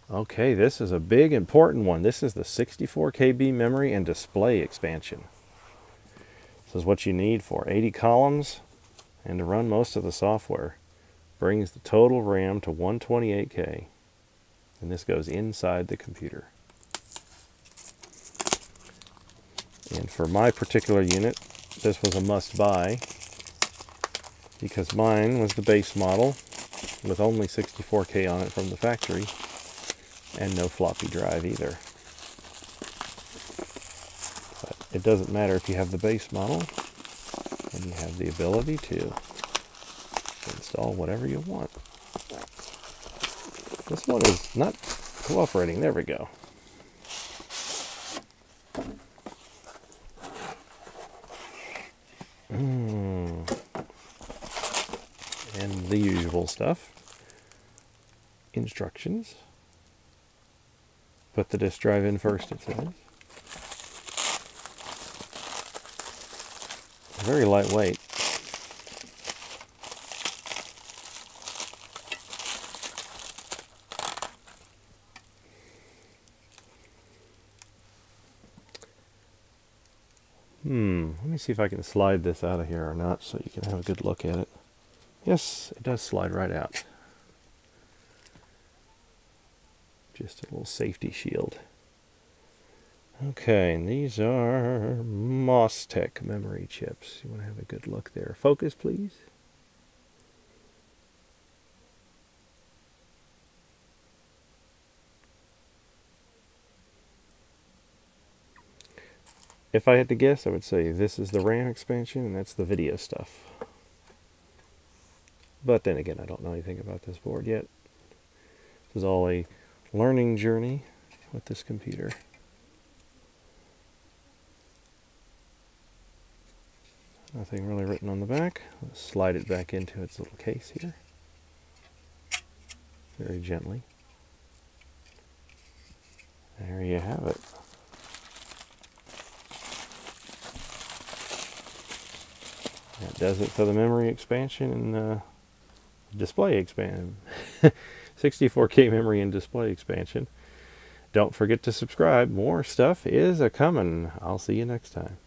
Okay, this is a big important one. This is the 64 KB memory and display expansion. This is what you need for 80 columns and to run most of the software. Brings the total RAM to 128K. And this goes inside the computer. And for my particular unit, this was a must-buy because mine was the base model with only 64K on it from the factory and no floppy drive either. But it doesn't matter if you have the base model and you have the ability to install whatever you want. This one is not cooperating. There we go. And the usual stuff. Instructions. Put the disk drive in first, it says. Very lightweight. Let me see if I can slide this out of here or not so you can have a good look at it. Yes, it does slide right out. Just a little safety shield. Okay, and these are MOSTEC memory chips. You want to have a good look there. Focus, please. If I had to guess, I would say this is the RAM expansion and that's the video stuff. But then again, I don't know anything about this board yet. This is all a learning journey with this computer. Nothing really written on the back. Let's slide it back into its little case here. Very gently. There you have it. That does it for the memory expansion and display expansion. 64K memory and display expansion. Don't forget to subscribe. More stuff is a-coming. I'll see you next time.